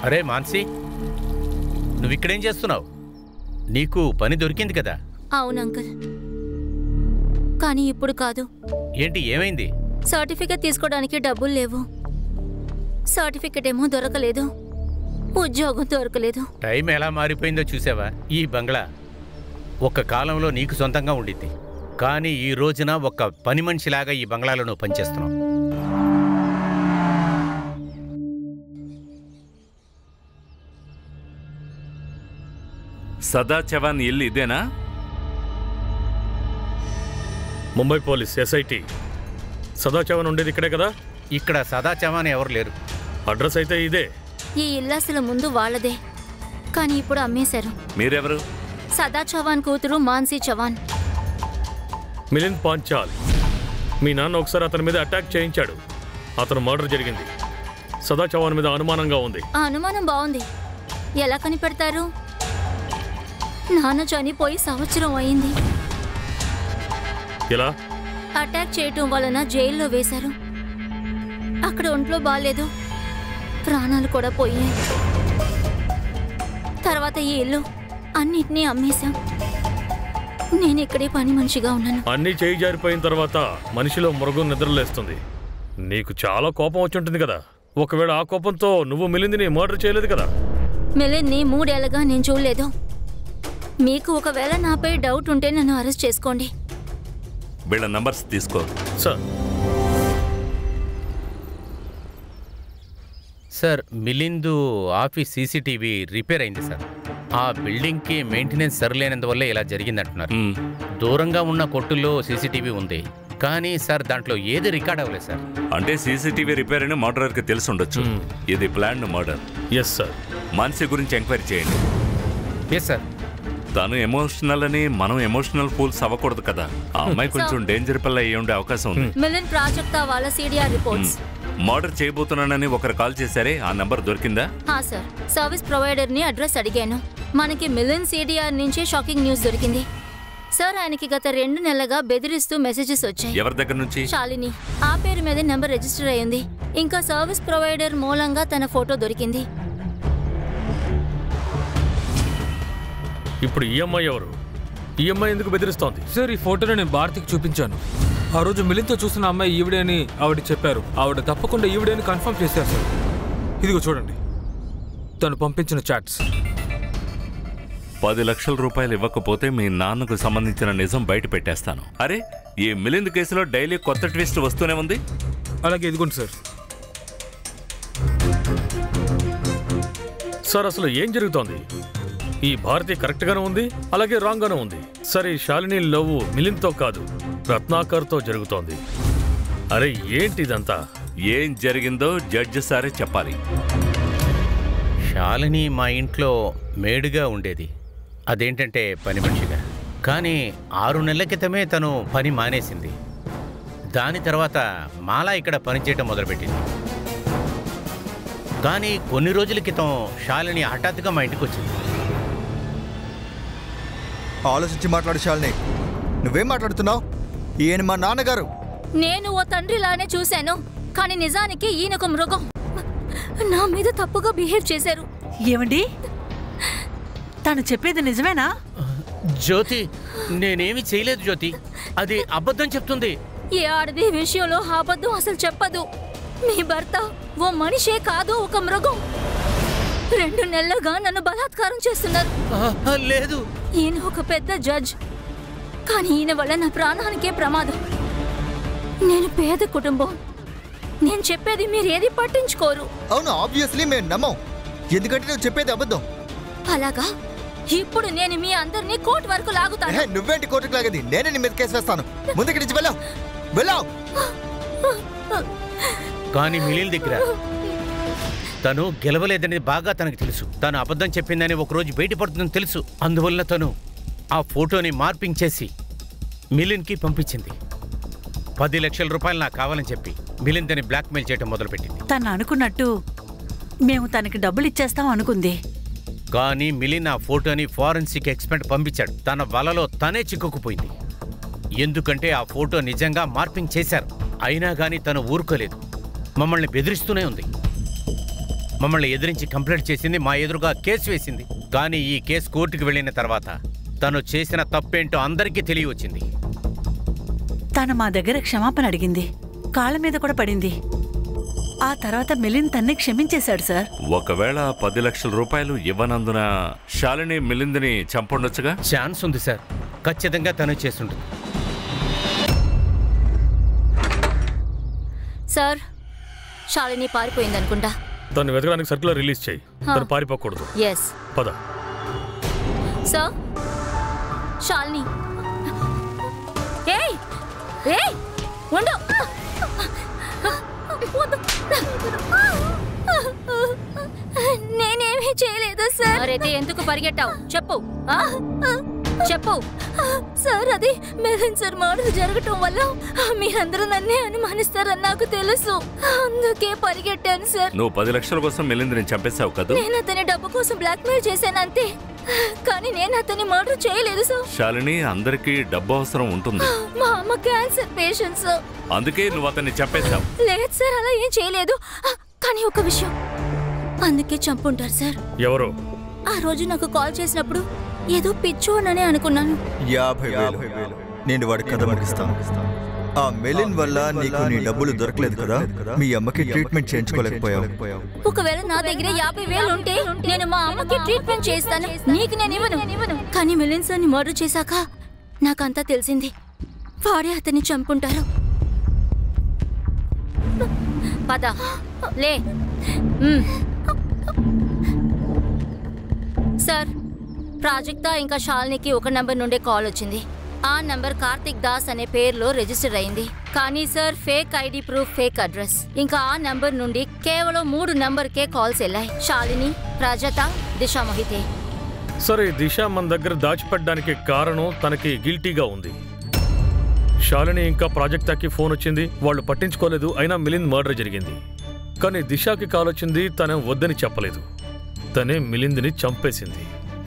అరే మాన్సి, నువ్వు ఇక్కడేం చేస్తున్నావు? నీకు పని దొరికింది కదా? అవును అంకుల్, కానీ ఇప్పుడు కాదు. ఏంటి, ఏమైంది? సర్టిఫికెట్ తీసుకోవడానికి డబ్బులు లేవు. సర్టిఫికెట్ ఏమో దొరకలేదు, ఉద్యోగం దొరకలేదు. టైం ఎలా మారిపోయిందో చూసావా? ఈ బంగ్లా ఒక కాలంలో నీకు సొంతంగా ఉండిద్ది, కానీ ఈ రోజున ఒక పని మనిషిలాగా ఈ బంగ్లాలో నువ్వు పనిచేస్తున్నావు. సదా చవాన్ ఇల్లు ఇదేనా? ముంబై పోలీస్ ఎస్ఐటి సదా చవాన్ ఉండేది ఇక్కడే కదా? ఇక్కడ సదా చవాన్ ఎవరు లేరు. అడ్రస్ అయితే ఇదే. ఈ ఇల్లు అసలు ముందు వాళ్ళదే, కానీ ఇప్పుడు అమ్మేశారు. మీరెవరు? సదా చవాన్ కూతురు మాన్సీ చవాన్. మిలింద్ పాంచాల్. మీ నాన్న ఒకసారి అతని మీద అటాక్ చేయించాడు. అతను మర్డర్ జరిగింది. సదా చవాన్ మీద అనుమానంగా ఉంది. ఆ అనుమానం బాగుంది. ఎలా కనిపెడతారు? నాన్న చనిపోయి సంవత్సరం అయింది. ఎలా? అటాక్ చేయటం వలన జైల్లో వేశారు. అక్కడ ఒంట్లో బాగాలేదు, ప్రాణాలు కూడా పోయాయి. తర్వాత ఈ ఇల్లు అన్నిటినీ అమ్మేశాం. నేను ఇక్కడే పని మనిషిగా ఉన్నాను. అన్నీ చేయి జారిపోయిన తర్వాత మనిషిలో మృగం నిద్రలేస్తుంది. నీకు చాలా కోపం వచ్చి ఉంటుంది కదా? ఒకవేళ ఆ కోపంతో నువ్వు మిలిందిని మర్డర్ చేయలేదు కదా? మిలింద్ని 3 ఏళ్లుగా నేను చూడలేదు. మీకు ఒకవేళ నాపై డౌట్ ఉంటే నన్ను అరెస్ట్ చేసుకోండి. వీళ్ళ నంబర్స్ తీసుకో. Sir, Milind office CCTV repair అయింది సార్. ఆ బిల్డింగ్కి మెయింటెనెన్స్ సరిలేనందువల్ల ఇలా జరిగిందంటున్నారు. దూరంగా ఉన్న కొట్టుల్లో సీసీటీవీ ఉంది, కానీ సార్ దాంట్లో ఏది రికార్డ్ అవ్వలేదు సార్. అంటే సీసీటీవీ రిపేర్ అని మర్డర్కి తెలిసి ఉండొచ్చు. ఇది planned murder. Yes sir. Mansi గురించి ఎంక్వైరీ చేయండి. Yes sir. తను ఎమోషనల్ అని మనం ఎమోషనల్ ఫూల్స్ అవ్వకూడదు కదా. ఆ అమ్మాయి కొంచెం డేంజర్ పిల్ల అయ్యి ఉండే అవకాశం ఉంది. మిలిన్ ప్రాజెక్ట్ వాళ్ళ సిడిఆర్ రిపోర్ట్స్. మర్డర్ చేయబోతున్నానని ఒకరు కాల్ చేశారే, ఆ నంబర్ దొరికిందా? సార్, సర్వీస్ ప్రొవైడర్ ని అడ్రస్ అడిగాను. మనకి మిలిన్ సిడిఆర్ నుంచి షాకింగ్ న్యూస్ దొరికింది సార్. ఆయనకి గత 2 నెలలుగా బెదిరిస్తూ మెసేజెస్ వచ్చాయి. ఎవరి దగ్గర నుంచి? శాలిని. ఆ పేరు మీద నెంబర్ రిజిస్టర్ అయ్యింది. ఇంకా సర్వీస్ ప్రొవైడర్ మూలంగా తన ఫోటో దొరికింది. ఇప్పుడు ఈఎంఐ ఎవరు? ఈఎంఐ ఎందుకు బెదిరిస్తోంది? సార్, ఈ ఫోటోని నేను భారతికి చూపించాను. ఆ రోజు మిలిన్తో చూసిన అమ్మాయి ఈవిడే అని ఆవిడ చెప్పారు. ఆవిడ తప్పకుండా ఈవిడే అని కన్ఫర్మ్ చేశారు సార్. ఇదిగో చూడండి, తను పంపించిన చాట్స్. 10 లక్షల రూపాయలు ఇవ్వకపోతే మీ నాన్నకు సంబంధించిన నిజం బయట పెట్టేస్తాను. అరే, ఈ మిలింద్ కేసులో డైలీ కొత్త ట్విస్ట్ వస్తూనే ఉంది. అలాగే ఇదిగోండి సార్. సార్, అసలు ఏం జరుగుతోంది? ఈ భారతి కరెక్ట్గానే ఉంది, అలాగే రాంగ్గానే ఉంది. సరే, శాలిని లవ్ మిలింద్తో కాదు, రత్నాకర్తో జరుగుతోంది. అరే, ఏంటి ఇదంతా? ఏం జరిగిందో జడ్జి సారే చెప్పాలి. శాలిని మా ఇంట్లో మేడుగా ఉండేది. అదేంటంటే పని మనిషిగా. కానీ 6 నెలల క్రితమే తను పని మానేసింది. దాని తర్వాత మాలా ఇక్కడ పనిచేయటం మొదలుపెట్టింది. కానీ కొన్ని రోజుల క్రితం శాలిని హఠాత్తుగా మా ఇంటికి వచ్చింది. ఆలోచించి మాట్లాడు శాలిని. నువ్వేం మాట్లాడుతున్నావు? ఈయన మా నాన్నగారు. నేను ఓ తండ్రిలానే చూశాను, కానీ నిజానికి ఈయనొక మృగం. నా మీద తప్పుగా బిహేవ్ చేశారు. ఏమండి, తను చెప్పేది నిజమేనా? జ్యోతి, నేనేమి చేయలేదు జ్యోతి. అది అబద్ధం చెప్తుంది. ఏ ఆడది విషయంలో అబద్ధం అసలు చెప్పదు. మీ భర్త ఓ మనిషే కాదు, ఒక మృగం. 2 నెలలుగా నన్ను బలాత్కారం చేస్తున్నారు. లేదు. ఈయన ఒక పెద్ద జడ్జ్, కానీ ఈయన వల్ల నా ప్రాణానికే ప్రమాదం. నేను పేద కుటుంబం, నేను చెప్పేది మీరు ఏది పట్టించుకోరు. అవును, ఆబ్వియస్లీ మేము నమ్మం, ఎందుకంటే నువ్వు చెప్పేది అబద్ధం. అలాగా? ఇప్పుడు నేను మీ అందరినీ కోర్టు వరకు లాగుతాను. నువ్వేంటి కోర్టుకు లాగేది? నేనే నీ మీద కేసు వేస్తాను. ముందుకి నుంచి వెళ్ళావు వెళ్ళావు. కానీ మిలిన్ దగ్గర తను గెలవలేదనేది బాగా తనకు తెలుసు. తను అబద్ధం చెప్పిందని ఒకరోజు బయటపడుతుందని తెలుసు. అందువల్ల తను ఆ ఫోటోని మార్పింగ్ చేసి మిలిన్కి పంపించింది. 10 లక్షల రూపాయలు నాకు కావాలని చెప్పి మిలిన్ తని బ్లాక్మెయిల్ చేయడం మొదలుపెట్టింది. తను అనుకున్నట్టు మేము తనకి డబ్బులు ఇచ్చేస్తాం అనుకుంది. కానీ మిలిన్ ఆ ఫోటోని ఫారెన్సిక్ ఎక్స్పర్ట్ పంపించాడు. తన వలలో తనే చిక్కుకుపోయింది. ఎందుకంటే ఆ ఫోటో నిజంగా మార్పింగ్ చేశారు. అయినా కానీ తను ఊరుకోలేదు. మమ్మల్ని బెదిరిస్తూనే ఉంది. మమ్మల్ని ఎదిరించి కంప్లైంట్ చేసింది, మా ఎదురుగా కేసు వేసింది. కానీ ఈ కేసు కోర్టుకు వెళ్ళిన తర్వాత తను చేసిన తప్పేంటో అందరికీ తెలియవచ్చింది. తను మా దగ్గర క్షమాపణ అడిగింది, కాళ్ళ మీద కూడా పడింది. ఆ తర్వాత మిలింద్ తన్ని క్షమించేశాడు సార్. ఒకవేళ 10 లక్షల రూపాయలు ఇవ్వనందున శాలిని మిలింద్ని చంపొండొచ్చుగా? ఛాన్స్ ఉంది సార్, ఖచ్చితంగా తను చేస్తుంటుంది. సార్, శాలిని పారిపోయింది అనుకుంటా. తను వెతకడానికి సర్కులర్ రిలీజ్ చేయి. తను పారిపోకూడదు. ఎస్ పద. సార్, శాలిని. ఏయ్ ఏయ్ ఉండు. నేనేమీ చేయలేదు సార్. అయితే ఎందుకు పరిగెట్టావు? చెప్పు చెప్పు. సార్, అది మిలింద్ సార్ మర్డర్ జరగటం వల్ల మీరందరూ నన్నే అనుమానిస్తారని నాకు తెలుసు, అందుకే పరిగెట్టాను సార్. నువ్వు 10 లక్షల కోసం మిలింద్ని చంపేశావు కదా? నేను అతని డబ్బు కోసం బ్లాక్మెయిల్ చేశాను అంతే, కానీ నేను అతన్ని మర్డర్ చేయలేదు సార్. శాలిని, అందరికీ డబ్బు అవసరం ఉంటుంది. మా అమ్మ క్యాన్సర్ పేషెంట్ సార్, అందుకే నువ్వు అతన్ని చంపేశావు. లేదు సార్, అలా ఏం చేయలేదు. కానీ ఒక విషయం, అందుకే చంపుంటారు సార్. ఎవరు? ఆ రోజు నాకు కాల్ చేసినప్పుడు ఏదో పిచ్చోననే అనుకున్నాను. 50,000 నేను వాడి కథ ముగిస్తాను. ఆ మెలిన్ వల్ల నీకు నీ డబ్బులు దొరకలేదు కదా, మీ అమ్మకి ట్రీట్మెంట్ చేయించుకోలేకపోయావు. ఒకవేళ నా దగ్గర 50,000 ఉంటే నేను మా అమ్మకి ట్రీట్మెంట్ చేస్తాను, నీకు నేను ఇవ్వను. కానీ మిలింద్ సార్ని మర్డర్ చేశాక నాకంతా తెలిసింది. వాడే అతన్ని చంపుంటారు. పద లే. సార్, ప్రాజెక్టా ఇంకా శాలినికి ఒక నంబర్ నుండే కాల్ వచ్చింది. ఆ నంబర్ కార్తిక్ దాస్ అనే పేరులో రిజిస్టర్ అయింది. కానీ sir, fake ID proof, fake address. ఇంకా ఆ నంబర్ నుండి కేవలం 3 నంబర్కే కాల్స్ వెళ్ళాయి. శాలిని, ప్రాజెక్ట, దిశా మొహితే. సరే, దిశ మన దగ్గర దాచిపెట్టడానికి కారణం తనకి గిల్టీగా ఉంది. శాలిని ఇంకా ప్రాజెక్టాకి ఫోన్ వచ్చింది, వాళ్ళు పట్టించుకోలేదు. అయినా మిలింద్ మర్డర్ జరిగింది. కానీ దిశాకి కాల్ వచ్చింది, తనే వద్దని చెప్పలేదు. తనే మిలింద్ని చంపేసింది.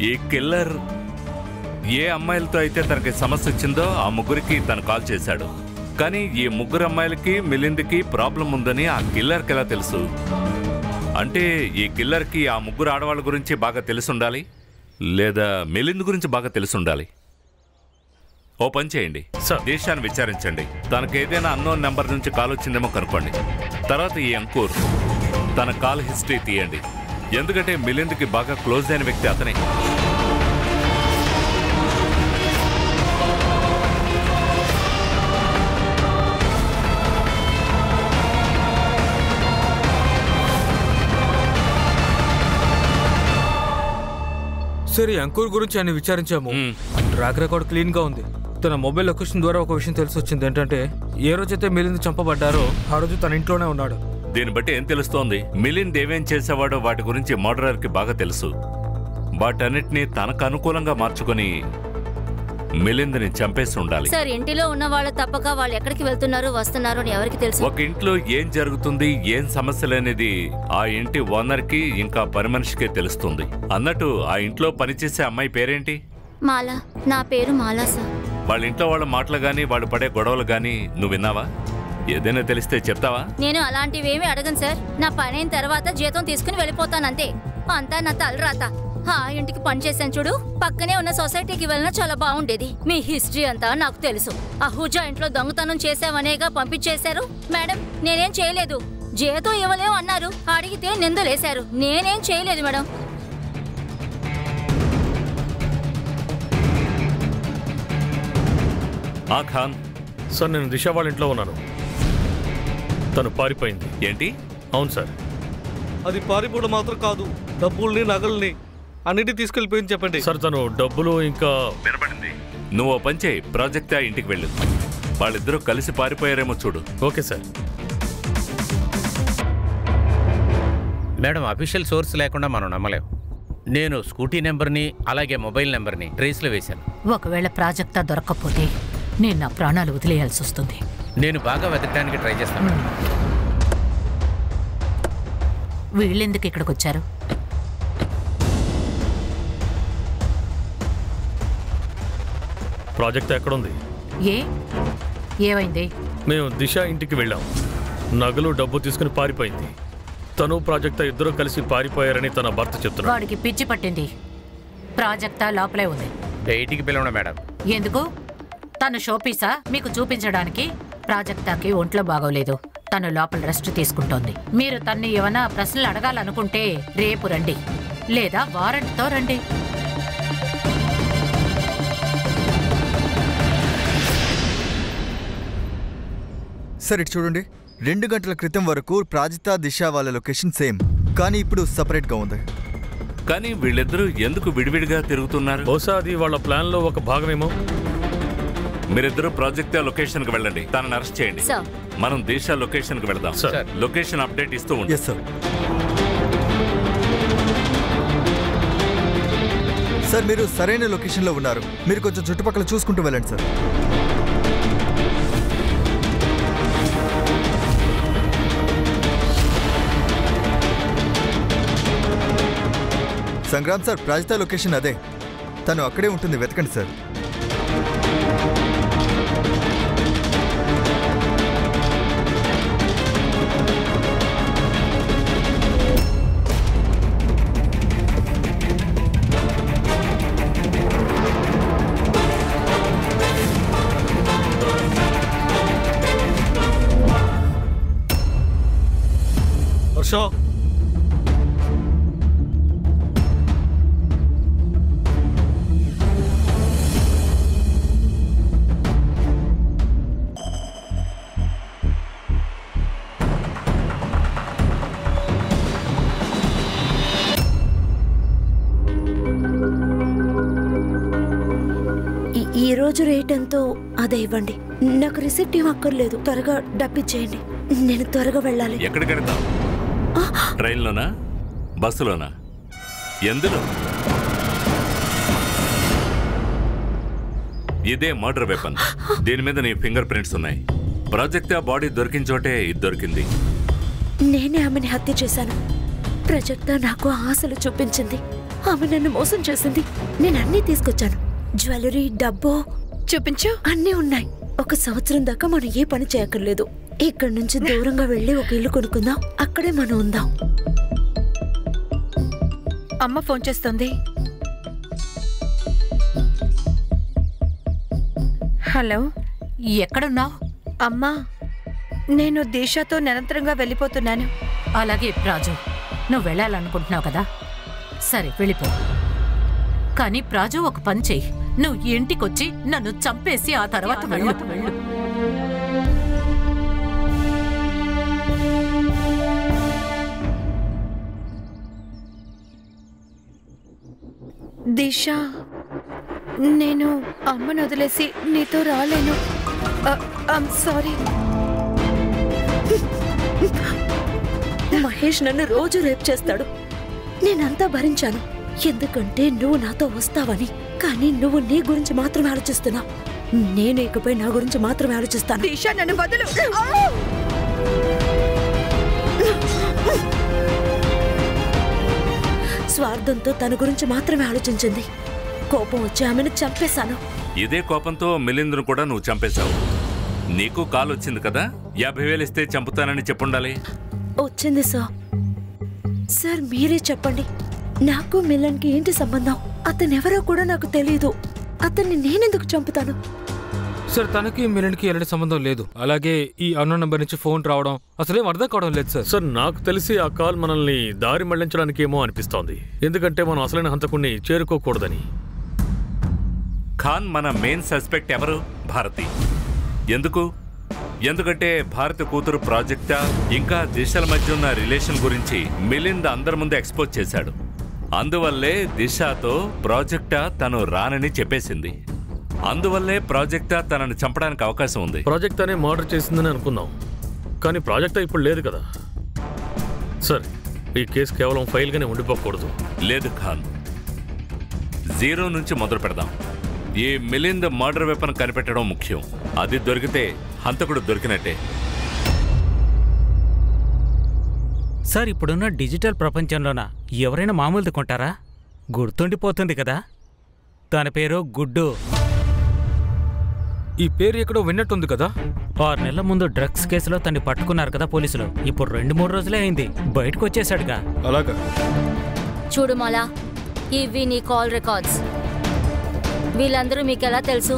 ఈ కిల్లర్ ఏ అమ్మాయిలతో అయితే తనకి సమస్య వచ్చిందో ఆ ముగ్గురికి తను కాల్ చేశాడు. కానీ ఈ ముగ్గురు అమ్మాయిలకి మిలింద్కి ప్రాబ్లం ఉందని ఆ కిల్లర్కి ఎలా తెలుసు? అంటే ఈ కిల్లర్కి ఆ ముగ్గురు ఆడవాళ్ళ గురించి బాగా తెలుసుండాలి, లేదా మిలింద్ గురించి బాగా తెలుసుండాలి. ఓ పని చేయండి, దేశాన్ని విచారించండి. తనకు ఏదైనా అన్నోన్ నెంబర్ నుంచి కాల్ వచ్చిందేమో కనుక్కోండి. తర్వాత ఈ అంకూర్, తన కాల్ హిస్టరీ తీయండి. ఎందుకంటే మిలింద్కి బాగా క్లోజ్ అయిన వ్యక్తి అతనే. సరే, అంకుర్ గురించి ఆయన విచారించాము. ట్రాక్ రికార్డ్ క్లీన్ గా ఉంది. తన మొబైల్ లొకేషన్ ద్వారా ఒక విషయం తెలిసి వచ్చింది. ఏంటంటే ఏ రోజైతే మిలింద్ చంపబడ్డారో ఆ రోజు తన ఇంట్లోనే ఉన్నాడు. దీన్ని బట్టి ఏం తెలుస్తోంది? మిలింద్ ఏమేం చేసేవాడో వాటి గురించి మర్డరర్కి బాగా తెలుసు. వాటన్నిటినీ తనకు అనుకూలంగా మార్చుకొని మిలింద్ని చంపేసి ఉండాలి. సార్, ఇంటిలో ఉన్న వాళ్ళు తప్పక వాళ్ళు ఎక్కడికి వెళ్తున్నారో వస్తున్నారో అని ఎవరికి తెలుసు? ఒక ఇంట్లో ఏం జరుగుతుంది, ఏం సమస్యలు అనేది ఆ ఇంటి ఓనర్కి ఇంకా పని మనిషికే తెలుస్తుంది. అన్నట్టు ఆ ఇంట్లో పనిచేసే అమ్మాయి పేరేంటి? మాలా. నా పేరు మాలా సార్. వాళ్ళ ఇంట్లో వాళ్ళ మాటలు గాని, వాళ్ళు పడే గొడవలు గాని నువ్వు విన్నావా? ఏదైనా తెలిస్తే చెప్తావా? నేను అలాంటివేమీ అడగను సార్. నా పని అయిన తర్వాత జీతం తీసుకుని వెళ్ళిపోతానంతే. అంతా నా తలరాత. ఆ ఇంటికి పని చేశాను చూడు, పక్కనే ఉన్న సొసైటీకి వెళ్ళినా చాలా బాగుండేది. మీ హిస్టరీ అంతా నాకు తెలుసు. అహూజా ఇంట్లో దొంగతనం చేసావనేగా పంపించేశారు. మేడం, నేనేం చేయలేదు. జీతం ఇవ్వలేము అన్నారు, అడిగితే నిందలేశారు. నేనేం చేయలేదు మేడం. ఆ ఖాన్. సార్ నేను దిశ వాళ్ళ ఇంట్లో ఉన్నాను. తను పారిపోయింది. ఏంటి? అవును సార్. అది పారిపోవడం మాత్రం కాదు, డబ్బుల్ని నగల్ని అన్నిటి తీసుకెళ్ళిపోయింది చెప్పండి. సార్ తను డబ్బులు ఇంకా వినపడింది. నువ్వు ఓ పని చేయి, ప్రాజెక్ట్ ఇంటికి వెళ్ళు. వాళ్ళిద్దరూ కలిసి పారిపోయారేమో చూడు. Okay sir. Madam, official source లేకుండా మనం నమ్మలేం. నేను స్కూటీ నెంబర్ని అలాగే మొబైల్ నెంబర్ని ట్రేస్లో వేశాను. ఒకవేళ ప్రాజెక్టా దొరక్కపోతే నేను నా ప్రాణాలు వదిలేయాల్సి వస్తుంది. నేను బాగా వెతకడానికి ట్రై చేస్తాను. వీళ్ళెందుకు ఇక్కడికి వచ్చారు? ప్రాజెక్ట్ ఎక్కడుంది? ఏమైంది? మేము దిశ ఇంటికి వెళ్ళాం. నగలు డబ్బు తీసుకుని పారిపోయింది. తను ప్రాజెక్ట్ ఇద్దరు కలిసి పారిపోయారని తన భర్త చెప్తున్నాడు. వాడికి పిచ్చి పట్టింది. ప్రాజెక్టా లోపలే ఉంది. బయటికి పిలవడం మేడం. ఎందుకు? తను షోపీసా మీకు చూపించడానికి? ప్రాజెక్టాకి ఒంట్లో బాగోలేదు, తను లోపల రెస్ట్ తీసుకుంటోంది. మీరు తన్ని ఏమైనా ప్రశ్నలు అడగాలనుకుంటే రేపు రండి, లేదా వారెంట్తో రండి. సరే చూడండి, 2 గంటల క్రితం వరకు ప్రాజిత దిశ వాళ్ళ లొకేషన్ సేమ్, కానీ ఇప్పుడు సపరేట్గా ఉంది. కానీ వీళ్ళిద్దరూ ఎందుకు విడివిడిగా తిరుగుతున్నారు? బహుశా అది వాళ్ళ ప్లాన్ లో ఒక భాగమేమో. మీరిద్దరూ ప్రాజెక్ట్ లొకేషన్ కి వెళ్ళండి, తనని అరెస్ట్ చేయండి. మనం దిశ లొకేషన్ కి వెళదాం. లొకేషన్ అప్డేట్ ఇస్తూ ఉంటాం. Yes sir. సార్ మీరు సరైన లొకేషన్లో ఉన్నారు. మీరు కొంచెం చుట్టుపక్కల చూసుకుంటూ వెళ్ళండి సార్. సంగ్రామ్ సార్, ప్రాజిత లొకేషన్ అదే. తను అక్కడే ఉంటుంది, వెతకండి సార్. హర్ష, ఈ రోజు రేట్ ఎంతో అదే ఇవ్వండి. నాకు రిసిప్ట్ ఏం అక్కర్లేదు, త్వరగా డబ్బిచ్చేయండి. నేను త్వరగా వెళ్ళాలి. ఎక్కడికి వెళ్తాం? ట్రైన్లోనా, బస్సులోనా, ఎందులో? ఇదే మర్డర్ వెపన్. దీని మీద నీ ఫింగర్ ప్రింట్స్ ఉన్నాయి. ప్రాజెక్ట్ ఆ బాడీ దొరికిన చోటే ఇది దొరికింది. నేనే ఆమెని హత్య చేశాను. ప్రాజెక్ట్ నాకు ఆశలు చూపించింది. ఆమె నన్ను మోసం చేసింది. నేను అన్నీ తీసుకొచ్చాను. జ్యువెలరీ, డబ్బు చూపించు. అన్నీ ఉన్నాయి. 1 సంవత్సరం దాకా మనం ఏ పని చేయక్కర్లేదు. ఇక్కడి నుంచి దూరంగా వెళ్ళి ఒక ఇల్లు కొనుక్కుందాం, అక్కడే మనం ఉందాం. అమ్మ ఫోన్ చేస్తుంది. హలో, ఎక్కడున్నావు? అమ్మా, నేను దిశతో నిరంతరంగా వెళ్ళిపోతున్నాను. అలాగే రాజు, నువ్వు వెళ్ళాలనుకుంటున్నావు కదా, సరే వెళ్ళిపో. కానీ రాజు, ఒక పని చెయ్యి. నువ్వు ఇంటికొచ్చి నన్ను చంపేసి ఆ తర్వాత వెళ్ళు. దిశ, నేను అమ్మను వదిలేసి నీతో రాలేను. సారీ. మహేష్ నన్ను రోజు రేప్ చేస్తాడు. నేనంతా భరించాను, ఎందుకంటే నువ్వు నాతో వస్తావని. కానీ నువ్వు నీ గురించి మాత్రమే ఆలోచిస్తున్నావు. నేను ఇకపై నా గురించి మాత్రమే ఆలోచిస్తాను. దిశ, నన్ను వదలు. స్వార్థంతో తన గురించి మాత్రమే ఆలోచించింది. కోపం వచ్చి ఆమెను చంపేశాను. ఇదే కోపంతో మిలింద్ను కూడా నువ్వు చంపేశావు. నీకు కాల్ వచ్చింది కదా, 50,000 ఇస్తే చంపుతానని చెప్పుండాలి. వచ్చింది సార్. సార్ మీరే చెప్పండి, నాకు మిలన్కి ఏంటి సంబంధం? అతనెవరో కూడా నాకు తెలియదు. అతన్ని నేనెందుకు చంపుతాను? సార్, తనకి మిలన్కి ఎలాంటి సంబంధం లేదు. అలాగే ఈ అన్నోన్ నంబర్ నుంచి ఫోన్ రావడం అసలేం అర్థం కావడం లేదు సార్. సార్, నాకు తెలిసి ఆ కాల్ మనల్ని దారి మళ్లించడానికి ఏమో అనిపిస్తోంది. ఎందుకంటే మనం అసలైన హంతకుణ్ణి చేరుకోకూడదని. ఖాన్ మన మెయిన్ సస్పెక్ట్ ఎవరు? భారతి. ఎందుకంటే భారతి కూతురు ప్రాజెక్టా ఇంకా దిశల మధ్య ఉన్న రిలేషన్ గురించి మిలింద్ అందరి ముందు ఎక్స్పోజ్ చేశాడు. అందువల్లే దిశతో ప్రాజెక్టా తను రానని చెప్పేసింది. అందువల్లే ప్రాజెక్టా తనని చంపడానికి అవకాశం ఉంది. ప్రాజెక్ట్ మర్డర్ చేసిందని అనుకుందాం, కానీ ప్రాజెక్ట్ ఇప్పుడు లేదు కదా సార్. ఈ కేసు కేవలం ఫైల్గానే ఉండిపోకూడదు. లేదు ఖాన్, 0 నుంచి మొదలు పెడదాం. ఈ మిలింద్ మర్డర్ వెపన్ కనిపెట్టడం ముఖ్యం. అది దొరికితే హంతకుడు దొరికినట్టే. సార్, ఇప్పుడున్న డిజిటల్ ప్రపంచంలోన ఎవరైనా మామూలుది కొంటారా? గుర్తుండిపోతుంది కదా. తన పేరు గుడ్డు. ఈ పేరు ఎక్కడో విన్నట్టుంది కదా. 6 నెలల ముందు డ్రగ్స్ కేసులో తన్ని పట్టుకున్నారు కదా పోలీసులు. ఇప్పుడు 2-3 రోజులే అయింది, బయటకు వచ్చేసాడుగా. అలాగా? చూడు మాలా, ఇవి నీ కాల్ రికార్డ్స్. వీళ్ళందరూ మీకెలా తెలుసు?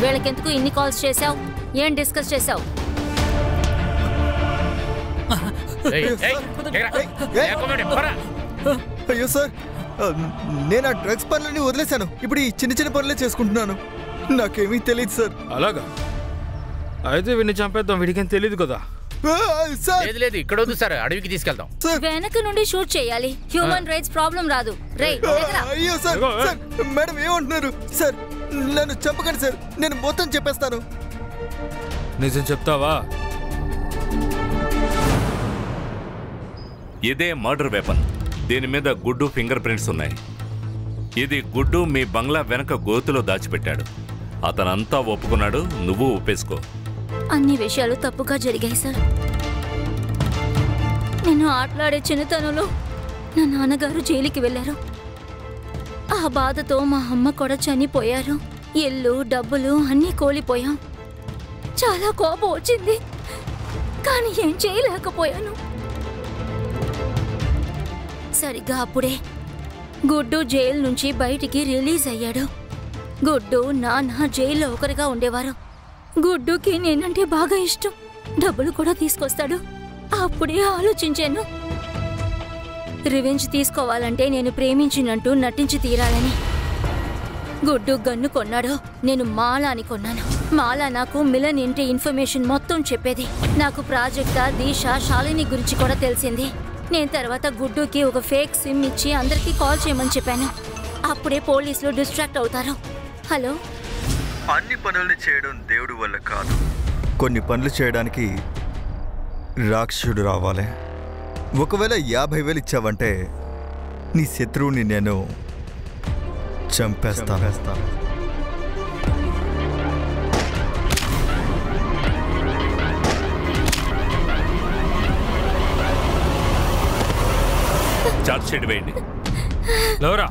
వీళ్ళకెందుకు ఇన్ని కాల్స్ చేశావు? ఏం డిస్కస్ చేశావు? అయ్యో సార్, నేను ఆ డ్రగ్స్ పనులన్నీ వదిలేశాను. ఇప్పుడు ఈ చిన్న చిన్న పనులే చేసుకుంటున్నాను. నాకేమీ తెలియదు సార్. అలాగా? అయితే వీడిని చంపేద్దాం, వీడికేం తెలియదు కదా. లేదు, ఇక్కడ వద్దు సార్, అడవికి తీసుకెళ్తాం. వెనక నుండి షూట్ చేయాలి. హ్యూమన్ రైట్స్ ప్రాబ్లం రాదు. అయ్యో సార్, మేడం ఏమంటున్నారు సార్? నన్ను చంపకండి సార్, నేను మొత్తం చెప్పేస్తాను. నిజం చెప్తావా? ఇదే మర్డర్ వెపన్. దీని మీద గుడ్డు ఫింగర్ ప్రింట్స్ ఉన్నాయి. ఇది గుడ్డు మీ బంగ్లా వెనక గోతులో దాచిపెట్టాడు. అతనంతా ఒప్పుకున్నాడు, నువ్వు ఒప్పేసుకో. అన్ని విషయాలు తప్పుగా జరిగాయి సార్. నేను ఆటలాడే చిన్నతనంలో నా నాన్నగారు జైలుకి వెళ్ళారు. ఆ బాధతో మా అమ్మ కూడా చనిపోయారు. ఇల్లు, డబ్బులు అన్నీ కోల్పోయాం. చాలా కోపం వచ్చింది, కానీ ఏం చేయలేకపోయాను. సరిగ్గా అప్పుడే గుడ్డు జైలు నుంచి బయటికి రిలీజ్ అయ్యాడు. గుడ్డు, నాన్న జైల్లో ఒకరిగా ఉండేవారు. గుడ్డుకి నేనంటే బాగా ఇష్టం. డబ్బులు కూడా తీసుకొస్తాడు. అప్పుడే ఆలోచించాను, రివెంజ్ తీసుకోవాలంటే నేను ప్రేమించినట్టు నటించి తీరాలని. గుడ్డు గన్ను కొన్నాడు, నేను మాలా అని కొన్నాను. మాలా నాకు మిలన్ ఇంటి ఇన్ఫర్మేషన్ మొత్తం చెప్పేది. నాకు ప్రాజెక్టా, దీశ, శాలిని గురించి కూడా తెలిసింది. నేను తర్వాత గుడ్డుకి ఒక ఫేక్ సిమ్ ఇచ్చి అందరికీ కాల్ చేయమని చెప్పాను. అప్పుడే పోలీసులు డిస్ట్రాక్ట్ అవుతారు. హలో, అన్ని పనుల్ని చేయడం దేవుడి వల్ల కాదు. కొన్ని పనులు చేయడానికి రాక్షసుడు రావాలి. ఒకవేళ 50,000 ఇచ్చావంటే నీ శత్రువుని నేను చంపేస్తాను. చార్జ్ షీట్ వేయండి. లేవరా.